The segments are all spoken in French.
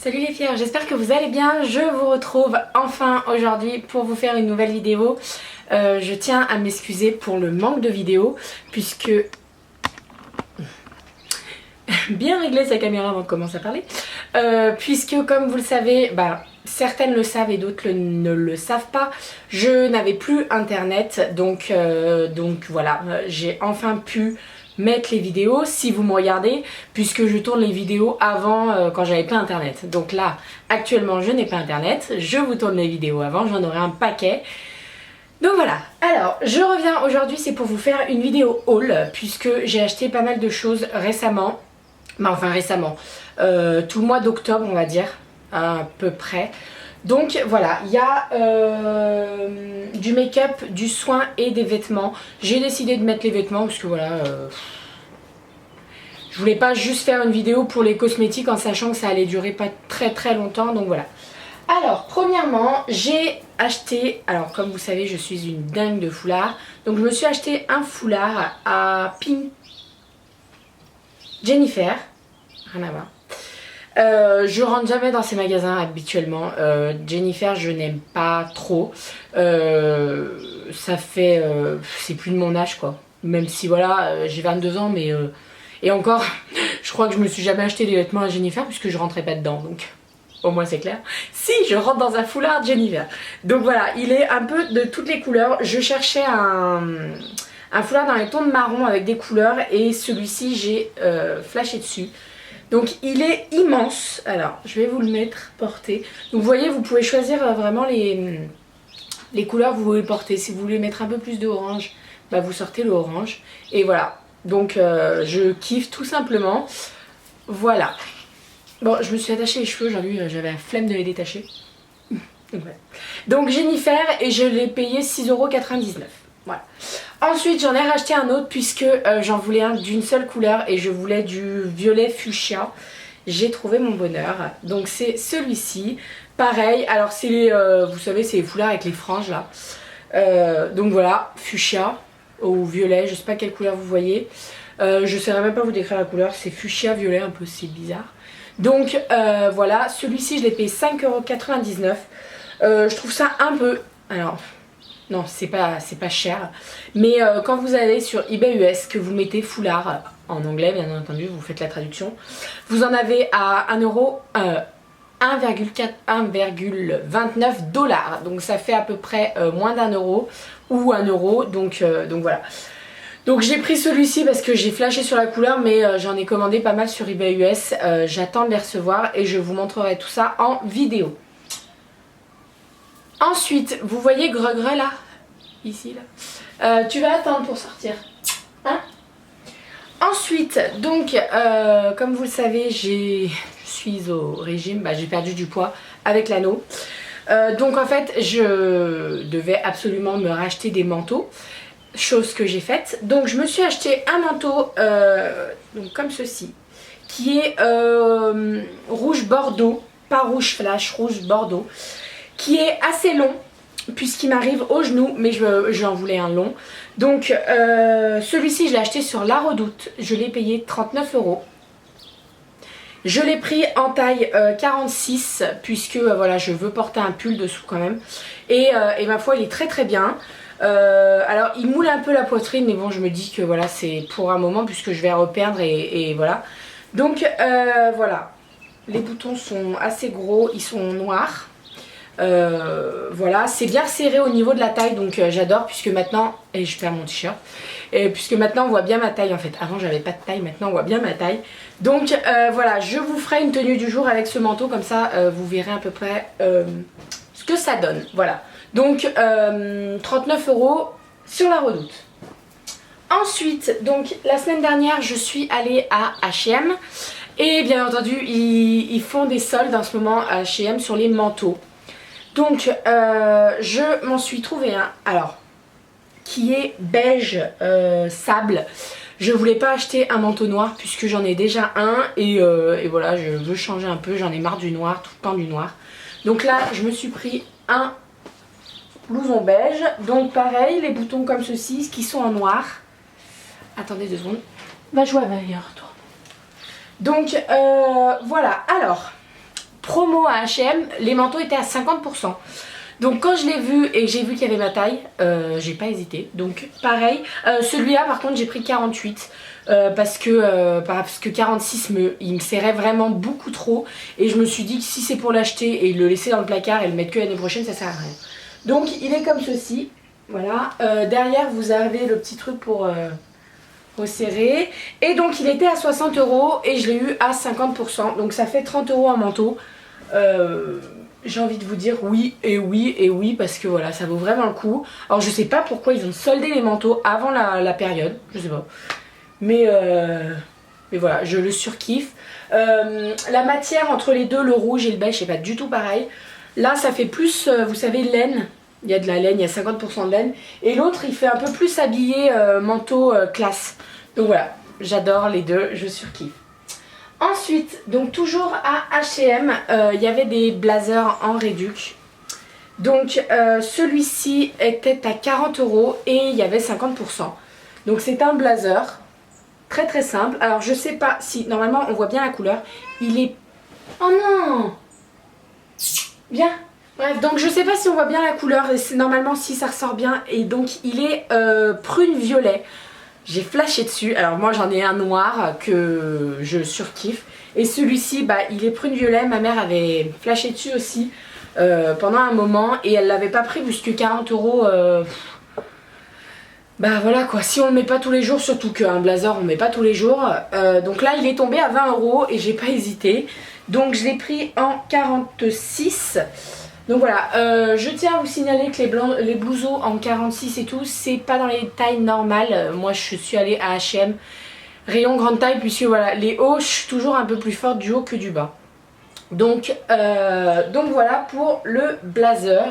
Salut les filles, j'espère que vous allez bien. Je vous retrouve enfin aujourd'hui pour vous faire une nouvelle vidéo. Je tiens à m'excuser pour le manque de vidéos puisque... Bien régler sa caméra avant de commencer à parler. Puisque comme vous le savez, certaines le savent et d'autres ne le savent pas, je n'avais plus internet. Donc voilà, j'ai enfin pu mettre les vidéos si vous me regardez, puisque je tourne les vidéos avant quand j'avais pas internet. Donc là actuellement je n'ai pas internet, je vous tourne les vidéos avant, j'en aurai un paquet. Donc voilà, alors je reviens aujourd'hui, c'est pour vous faire une vidéo haul, puisque j'ai acheté pas mal de choses récemment. Enfin récemment, tout le mois d'octobre on va dire, à peu près. Donc voilà, il y a du make-up, du soin et des vêtements. J'ai décidé de mettre les vêtements parce que voilà, je voulais pas juste faire une vidéo pour les cosmétiques en sachant que ça allait durer pas très longtemps, donc voilà. Alors premièrement, j'ai acheté, alors comme vous savez je suis une dingue de foulards, donc je me suis acheté un foulard à Pink Jennifer, rien à voir. Je rentre jamais dans ces magasins habituellement. Jennifer je n'aime pas trop. Ça fait... c'est plus de mon âge quoi. Même si voilà, j'ai 22 ans mais... et encore, je crois que je me suis jamais acheté des vêtements à Jennifer puisque je rentrais pas dedans donc... Au moins c'est clair. Si, je rentre dans un foulard Jennifer. Donc voilà, il est un peu de toutes les couleurs. Je cherchais un foulard dans les tons de marron avec des couleurs et celui-ci j'ai flashé dessus. Donc il est immense. Alors je vais vous le mettre porté. Donc vous voyez, vous pouvez choisir vraiment les couleurs que vous voulez porter. Si vous voulez mettre un peu plus de orange, vous sortez le orange. Et voilà. Donc je kiffe tout simplement. Voilà. Bon, je me suis attaché les cheveux aujourd'hui, j'avais la flemme de les détacher. Donc Jennifer et je l'ai payé 6,99 €. Voilà. Ensuite j'en ai racheté un autre puisque j'en voulais un d'une seule couleur et je voulais du violet fuchsia. J'ai trouvé mon bonheur. Donc c'est celui-ci. Pareil, alors c'est les, vous savez c'est les foulards avec les franges là. Donc voilà, fuchsia ou violet, je sais pas quelle couleur vous voyez. Je saurais même pas vous décrire la couleur, c'est fuchsia violet un peu, c'est bizarre. Donc voilà, celui-ci je l'ai payé 5,99 €. Je trouve ça un peu... Alors... Non, c'est pas cher. Mais quand vous allez sur eBay US, que vous mettez foulard, en anglais bien entendu, vous faites la traduction, vous en avez à 1,29 $. Donc ça fait à peu près moins d'1 € ou 1 €. Donc voilà. Donc j'ai pris celui-ci parce que j'ai flashé sur la couleur, mais j'en ai commandé pas mal sur eBay US. J'attends de les recevoir et je vous montrerai tout ça en vidéo. Ensuite, vous voyez Gregre là, ici là, tu vas attendre pour sortir, hein? Ensuite, donc, comme vous le savez, je suis au régime, j'ai perdu du poids avec l'anneau. Donc en fait, je devais absolument me racheter des manteaux, chose que j'ai faite. Donc je me suis acheté un manteau, donc comme ceci, qui est rouge bordeaux, pas rouge flash, rouge bordeaux, qui est assez long puisqu'il m'arrive au genou, mais j'en voulais un long. Donc celui-ci je l'ai acheté sur La Redoute, je l'ai payé 39 €. Je l'ai pris en taille 46 puisque voilà, je veux porter un pull dessous quand même. Et ma foi il est très bien. Alors il moule un peu la poitrine, mais bon je me dis que voilà c'est pour un moment puisque je vais reperdre et voilà. Donc voilà, les boutons sont assez gros, ils sont noirs. Voilà, c'est bien serré au niveau de la taille, donc j'adore puisque maintenant, et je perds mon t-shirt, puisque maintenant on voit bien ma taille en fait. Avant j'avais pas de taille, maintenant on voit bien ma taille. Donc voilà, je vous ferai une tenue du jour avec ce manteau, comme ça vous verrez à peu près ce que ça donne. Voilà, donc 39 € sur La Redoute. Ensuite, donc la semaine dernière je suis allée à H&M et bien entendu ils font des soldes en ce moment à H&M sur les manteaux. Donc je m'en suis trouvé un, alors, qui est beige sable. Je voulais pas acheter un manteau noir puisque j'en ai déjà un et voilà, je veux changer un peu, j'en ai marre du noir, tout le temps du noir. Donc là je me suis pris un blouson beige, donc pareil, les boutons comme ceci, qui sont en noir. Attendez 2 secondes, va jouer ailleurs toi. Donc voilà, alors... promo à H&M, les manteaux étaient à 50%. Donc quand je l'ai vu et j'ai vu qu'il y avait ma taille, j'ai pas hésité. Donc pareil, celui-là par contre j'ai pris 48 parce que 46 il me serrait vraiment beaucoup trop. Et je me suis dit que si c'est pour l'acheter et le laisser dans le placard et le mettre que l'année prochaine, ça sert à rien. Donc il est comme ceci, voilà. Derrière vous avez le petit truc pour resserrer. Et donc il était à 60 € et je l'ai eu à 50%. Donc ça fait 30 € en manteau. J'ai envie de vous dire oui et oui et oui parce que voilà, ça vaut vraiment le coup. Alors je sais pas pourquoi ils ont soldé les manteaux avant la période, je sais pas. Mais voilà, je le surkiffe. La matière entre les deux, le rouge et le beige, c'est pas du tout pareil. Là ça fait plus, vous savez, laine. Il y a de la laine, il y a 50% de laine. Et l'autre il fait un peu plus habillé manteau classe. Donc voilà, j'adore les deux, je surkiffe. Ensuite, donc toujours à H&M, il y avait des blazers en réduc. Donc celui-ci était à 40 € et il y avait 50%. Donc c'est un blazer très très simple. Alors je sais pas si, normalement on voit bien la couleur. Il est... Oh non! Bien. Bref, donc je sais pas si on voit bien la couleur. Et normalement si ça ressort bien. Et donc il est prune violet. J'ai flashé dessus, alors moi j'en ai un noir que je surkiffe. Et celui-ci, bah, il est prune violet, ma mère avait flashé dessus aussi pendant un moment. Et elle l'avait pas pris puisque 40 €, bah voilà quoi, si on le met pas tous les jours, surtout qu'un blazer on met pas tous les jours. Donc là il est tombé à 20 € et j'ai pas hésité. Donc je l'ai pris en 46. Donc voilà, je tiens à vous signaler que les blouseaux en 46 et tout, c'est pas dans les tailles normales. Moi je suis allée à H&M rayon grande taille puisque voilà, les hauts, je suis toujours un peu plus forte du haut que du bas. Donc voilà pour le blazer.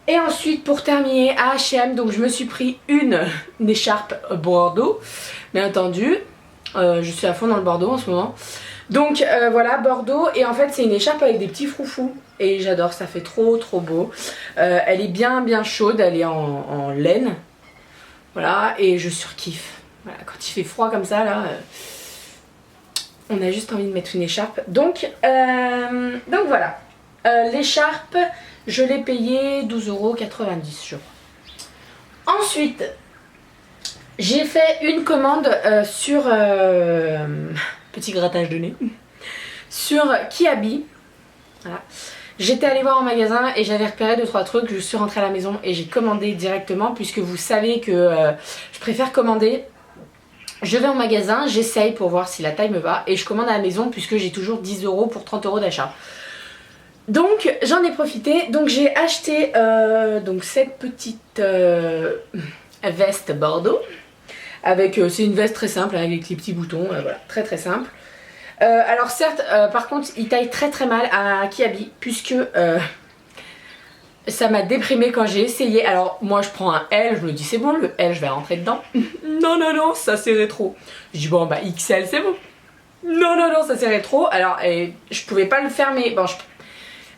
Et ensuite pour terminer à H&M, donc je me suis pris une écharpe bordeaux, bien entendu. Je suis à fond dans le bordeaux en ce moment. Donc voilà, bordeaux, et en fait c'est une écharpe avec des petits froufrous et j'adore, ça fait trop trop beau. Elle est bien chaude, elle est en laine, voilà, et je surkiffe. Voilà, quand il fait froid comme ça là, on a juste envie de mettre une écharpe. Donc voilà, l'écharpe je l'ai payée 12,90 € je crois. Ensuite j'ai fait une commande sur... petit grattage de nez, sur Kiabi. Voilà. J'étais allée voir en magasin et j'avais repéré 2-3 trucs. Je suis rentrée à la maison et j'ai commandé directement puisque vous savez que je préfère commander. Je vais en magasin, j'essaye pour voir si la taille me va et je commande à la maison puisque j'ai toujours 10 € pour 30 € d'achat. Donc j'en ai profité, donc j'ai acheté donc cette petite veste bordeaux. Avec, c'est une veste très simple avec les petits boutons, voilà, très très simple. Alors certes, par contre, il taille très très mal à Kiabi puisque ça m'a déprimée quand j'ai essayé. Alors moi je prends un L, je me dis c'est bon, le L je vais rentrer dedans. Non, ça serrait trop. Je dis bon bah XL c'est bon. Non, ça serrait trop. Alors je pouvais pas le fermer. Bon,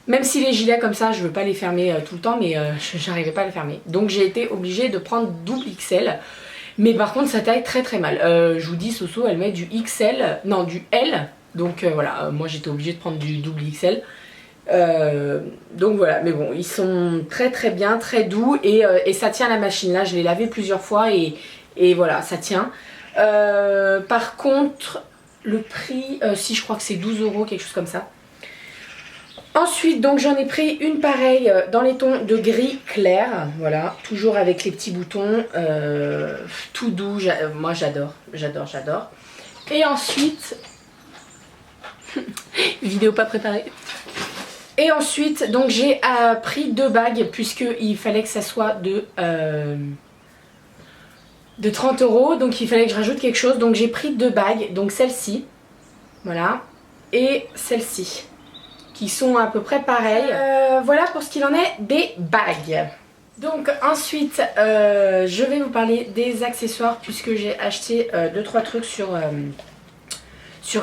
même si les gilets comme ça, je veux pas les fermer tout le temps, mais j'arrivais pas à le fermer. Donc j'ai été obligée de prendre double XL. Mais par contre ça taille très très mal. Je vous dis, Soso elle met du XL, non du L. Donc voilà, moi j'étais obligée de prendre du double XL. Donc voilà, mais bon, ils sont très très bien, très doux et ça tient la machine. Là je l'ai lavé plusieurs fois et voilà, ça tient. Par contre, le prix, si je crois que c'est 12 €, quelque chose comme ça. Ensuite, donc j'en ai pris une pareille dans les tons de gris clair, voilà, toujours avec les petits boutons, tout doux, moi j'adore. Et ensuite, vidéo pas préparée. Et ensuite, donc j'ai pris 2 bagues puisqu'il fallait que ça soit de 30 €, donc il fallait que je rajoute quelque chose. Donc j'ai pris 2 bagues, donc celle-ci, voilà, et celle-ci, qui sont à peu près pareilles. Voilà pour ce qu'il en est des bagues. Donc ensuite je vais vous parler des accessoires puisque j'ai acheté 2-3 trucs sur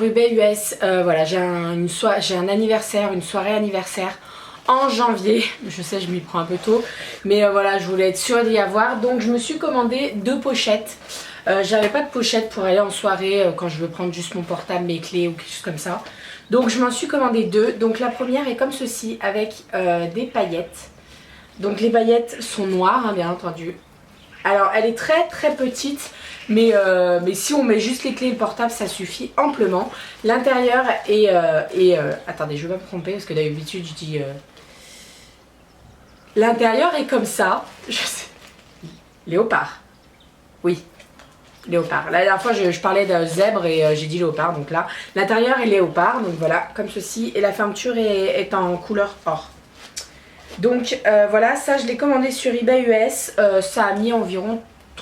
eBay US. Voilà, j'ai un anniversaire, une soirée anniversaire en janvier. Je sais, je m'y prends un peu tôt, mais voilà, je voulais être sûre d'y avoir. Donc je me suis commandé 2 pochettes J'avais pas de pochette pour aller en soirée quand je veux prendre juste mon portable, mes clés ou quelque chose comme ça. Donc je m'en suis commandé deux. Donc la première est comme ceci avec des paillettes. Donc les paillettes sont noires hein, bien entendu. Alors elle est très très petite mais si on met juste les clés et le portable ça suffit amplement. L'intérieur est, attendez je vais pas me tromper parce que d'habitude je dis l'intérieur est comme ça. Je sais. Léopard. Oui. Léopard. La dernière fois je parlais de zèbre et j'ai dit léopard. Donc là l'intérieur est léopard. Donc voilà comme ceci. Et la fermeture est en couleur or. Donc voilà, ça je l'ai commandé sur eBay US, ça a mis environ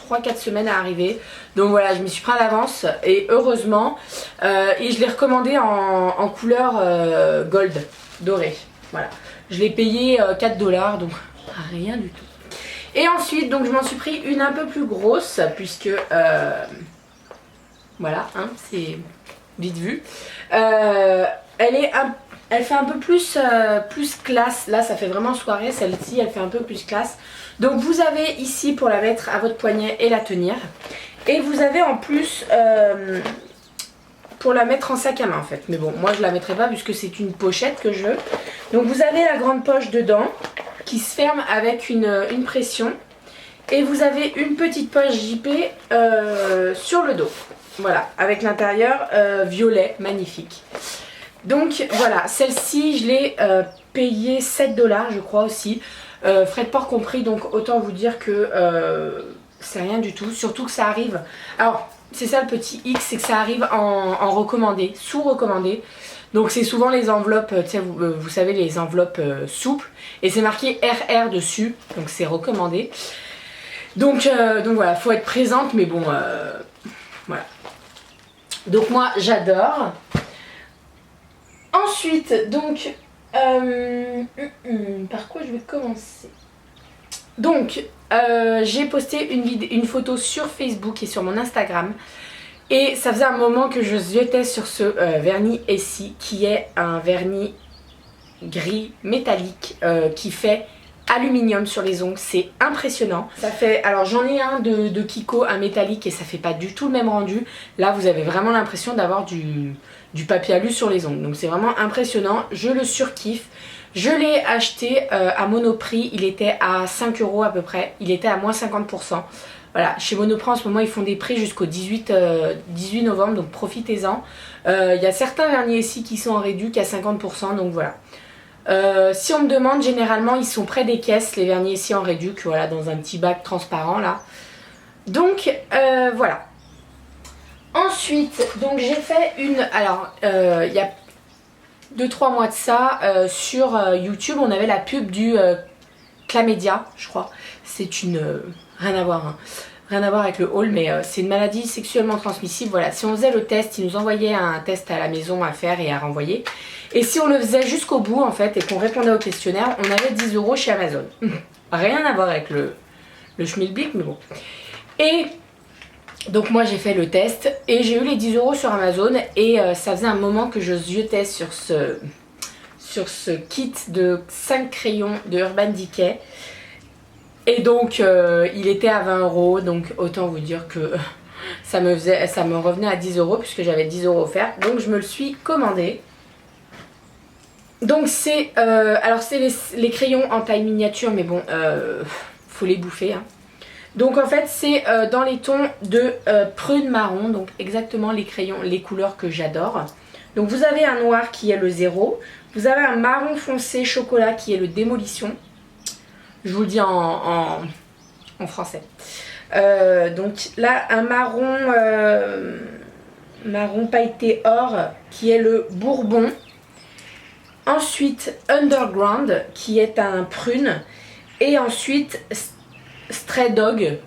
3-4 semaines à arriver. Donc voilà, je m'y suis pris à l'avance et heureusement. Et je l'ai recommandé en couleur gold, doré. Voilà, je l'ai payé 4 $, donc rien du tout. Et ensuite, donc je m'en suis pris une un peu plus grosse puisque, voilà, hein, c'est vite vu. Elle fait un peu plus classe. Là ça fait vraiment soirée. Celle-ci elle fait un peu plus classe. Donc vous avez ici pour la mettre à votre poignet et la tenir. Et vous avez en plus pour la mettre en sac à main en fait. Mais bon moi je la mettrai pas puisque c'est une pochette que je veux. Donc vous avez la grande poche dedans qui se ferme avec une pression. Et vous avez une petite poche JP sur le dos. Voilà, avec l'intérieur violet, magnifique. Donc voilà, celle-ci je l'ai payée 7 $ je crois aussi, frais de port compris, donc autant vous dire que c'est rien du tout, surtout que ça arrive, alors c'est ça le petit X, c'est que ça arrive en recommandé, sous recommandé, donc c'est souvent les enveloppes, tu sais, vous savez les enveloppes souples, et c'est marqué RR dessus, donc c'est recommandé, donc voilà, faut être présente, mais bon, voilà, donc moi j'adore. Ensuite, donc, par quoi je vais commencer? Donc, j'ai posté une photo sur Facebook et sur mon Instagram. Et ça faisait un moment que je ziotais sur ce vernis Essie, qui est un vernis gris métallique qui fait aluminium sur les ongles, c'est impressionnant. Ça fait, alors j'en ai un de Kiko, un métallique et ça fait pas du tout le même rendu. Là vous avez vraiment l'impression d'avoir du papier alu sur les ongles, donc c'est vraiment impressionnant, je le surkiffe. Je l'ai acheté à Monoprix, il était à 5 € à peu près, il était à moins 50%. Voilà, chez Monoprix en ce moment ils font des prix jusqu'au 18 novembre, donc profitez-en. Il y a certains vernis ici qui sont en réduc à 50%, donc voilà. Si on me demande, généralement ils sont près des caisses, les vernis ici en réduc, voilà, dans un petit bac transparent là. Donc voilà. Ensuite, donc j'ai fait une, alors il y a 2-3 mois de ça, sur YouTube on avait la pub du chlamydia, je crois. C'est une, rien à voir, hein. Rien à voir avec le haul, mais c'est une maladie sexuellement transmissible. Voilà, si on faisait le test, ils nous envoyaient un test à la maison à faire et à renvoyer. Et si on le faisait jusqu'au bout en fait et qu'on répondait au questionnaire, on avait 10 € chez Amazon. Rien à voir avec le schmilblick, mais bon. Et donc moi j'ai fait le test et j'ai eu les 10 € sur Amazon et ça faisait un moment que je ziotais sur ce kit de 5 crayons de Urban Decay. Et donc il était à 20 €, donc autant vous dire que ça me revenait à 10 € puisque j'avais 10 € offerts. Donc je me le suis commandé. Donc c'est alors c'est les crayons en taille miniature, mais bon faut les bouffer hein. Donc en fait c'est dans les tons de prune marron, donc exactement les crayons, les couleurs que j'adore. Donc vous avez un noir qui est le 0, vous avez un marron foncé chocolat qui est le démolition. Je vous le dis en français. Donc là un marron pailleté or qui est le bourbon. Ensuite Underground qui est un prune. Et ensuite Stray Dog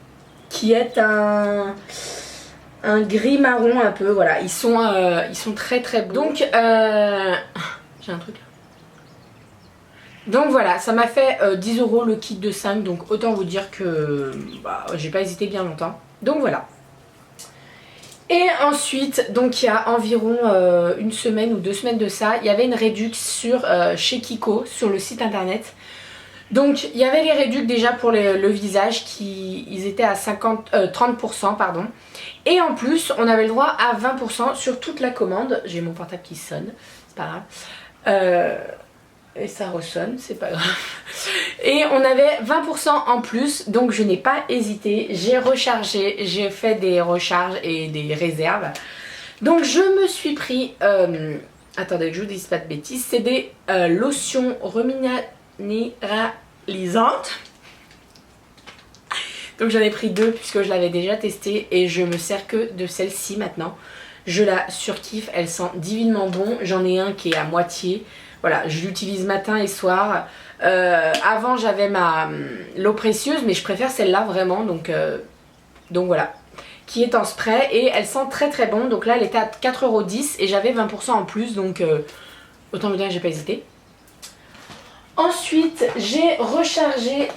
qui est un gris marron un peu. Voilà, ils sont très très beaux. Donc j'ai un truc là. Donc voilà, ça m'a fait 10 € le kit de 5, donc autant vous dire que bah, j'ai pas hésité bien longtemps. Donc voilà. Et ensuite, donc il y a environ une semaine ou 2 semaines de ça, il y avait une réduction sur chez Kiko, sur le site internet, Donc il y avait les réducs déjà pour le visage ils étaient à 30% pardon. Et en plus on avait le droit à 20% sur toute la commande. J'ai mon portable qui sonne, c'est pas grave. Et ça ressonne, c'est pas grave. Et on avait 20% en plus, donc je n'ai pas hésité. J'ai rechargé, j'ai fait des recharges et des réserves. Donc je me suis pris, attendez que je vous dise pas de bêtises, c'est des lotions reminéralisantes. Donc j'en ai pris 2 puisque je l'avais déjà testé et je me sers que de celle-ci maintenant. Je la surkiffe, elle sent divinement bon. J'en ai un qui est à moitié. Voilà, je l'utilise matin et soir. Avant j'avais l'eau précieuse, mais je préfère celle-là vraiment. Donc voilà, qui est en spray et elle sent très très bon. Donc là elle était à 4,10 € et j'avais 20% en plus. Donc autant vous dire que j'ai pas hésité. Ensuite j'ai rechargé...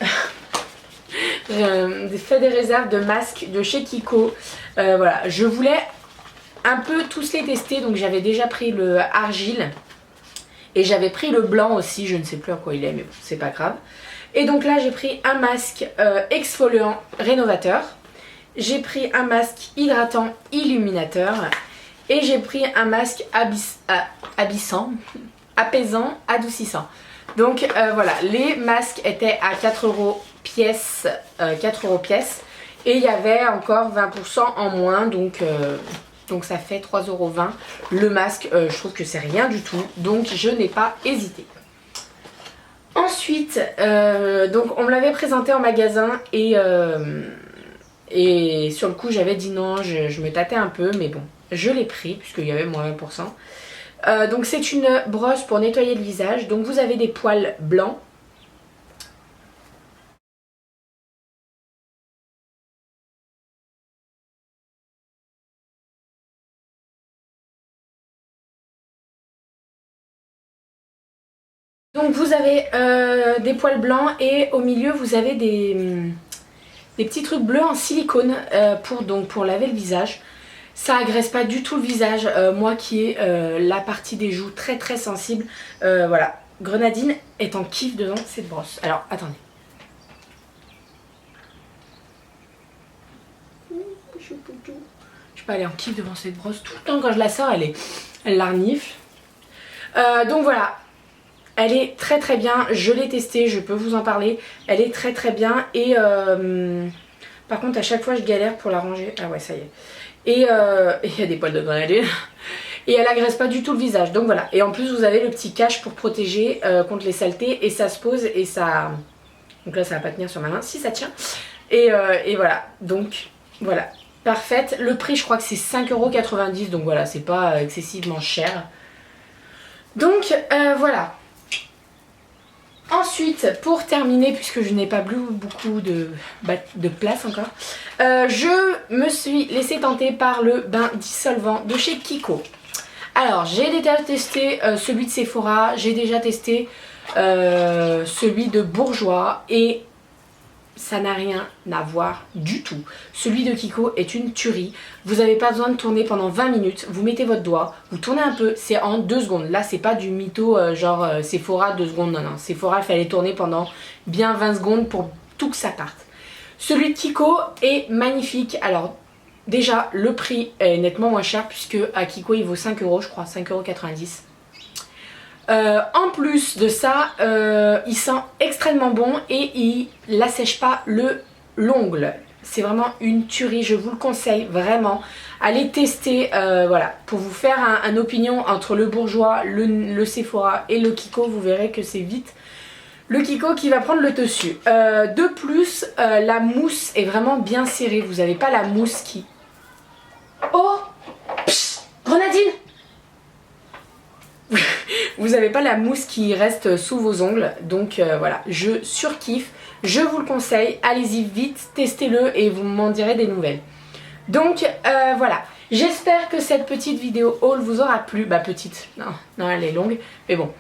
j'ai fait des réserves de masques de chez Kiko. Voilà, je voulais un peu tous les tester. Donc j'avais déjà pris le argile. Et j'avais pris le blanc aussi, je ne sais plus à quoi il est, mais bon, c'est pas grave. Et donc là, j'ai pris un masque exfoliant rénovateur. J'ai pris un masque hydratant illuminateur. Et j'ai pris un masque apaisant, adoucissant. Donc voilà, les masques étaient à 4 € pièce, 4 € pièce. Et il y avait encore 20% en moins, donc ça fait 3,20 €. Le masque, je trouve que c'est rien du tout. Donc je n'ai pas hésité. Ensuite, donc on me l'avait présenté en magasin. Et sur le coup j'avais dit non, je me tâtais un peu. Mais bon, je l'ai pris puisqu'il y avait moins 20%. Donc c'est une brosse pour nettoyer le visage. Donc vous avez des poils blancs. Donc vous avez des poils blancs et au milieu vous avez des petits trucs bleus en silicone pour laver le visage. Ça agresse pas du tout le visage, moi qui ai la partie des joues très très sensible. Voilà, Grenadine est en kiff devant cette brosse. Alors attendez. Je sais pas, elle est en kiff devant cette brosse. Tout le temps quand je la sors, elle larnifle. Donc voilà. Elle est très très bien, je l'ai testée, je peux vous en parler. Elle est très très bien et par contre à chaque fois je galère pour la ranger. Ah ouais, ça y est. Et il y a des poils de grenadine. Et elle agresse pas du tout le visage, donc voilà. Et en plus vous avez le petit cache pour protéger contre les saletés et ça se pose et ça... Donc là ça va pas tenir sur ma main, si ça tient. Et voilà, donc voilà, parfaite. Le prix je crois que c'est 5,90 €, donc voilà, c'est pas excessivement cher. Donc voilà. Ensuite, pour terminer, puisque je n'ai pas beaucoup de place encore, je me suis laissée tenter par le bain dissolvant de chez Kiko. Alors, j'ai déjà testé celui de Sephora, j'ai déjà testé celui de Bourjois et ça n'a rien à voir du tout. Celui de Kiko est une tuerie. Vous n'avez pas besoin de tourner pendant 20 minutes. Vous mettez votre doigt, vous tournez un peu, c'est en 2 secondes. Là, c'est pas du mytho genre Sephora 2 secondes. Non, non. Sephora, il fallait tourner pendant bien 20 secondes pour tout que ça parte. Celui de Kiko est magnifique. Alors, déjà, le prix est nettement moins cher puisque à Kiko, il vaut 5 €, je crois, 5,90 €. En plus de ça, il sent extrêmement bon et il n'assèche pas l'ongle. C'est vraiment une tuerie, je vous le conseille vraiment. Allez tester, voilà, pour vous faire un opinion entre le Bourjois, le Sephora et le Kiko, vous verrez que c'est vite le Kiko qui va prendre le dessus. De plus, la mousse est vraiment bien serrée, vous n'avez pas la mousse qui... Oh, psst, Grenadine. Vous n'avez pas la mousse qui reste sous vos ongles. Donc voilà, je surkiffe. Je vous le conseille. Allez-y vite, testez-le et vous m'en direz des nouvelles. Donc voilà. J'espère que cette petite vidéo haul vous aura plu. Bah petite, non elle est longue. Mais bon.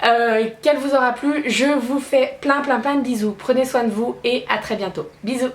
Qu'elle vous aura plu. Je vous fais plein de bisous. Prenez soin de vous et à très bientôt. Bisous.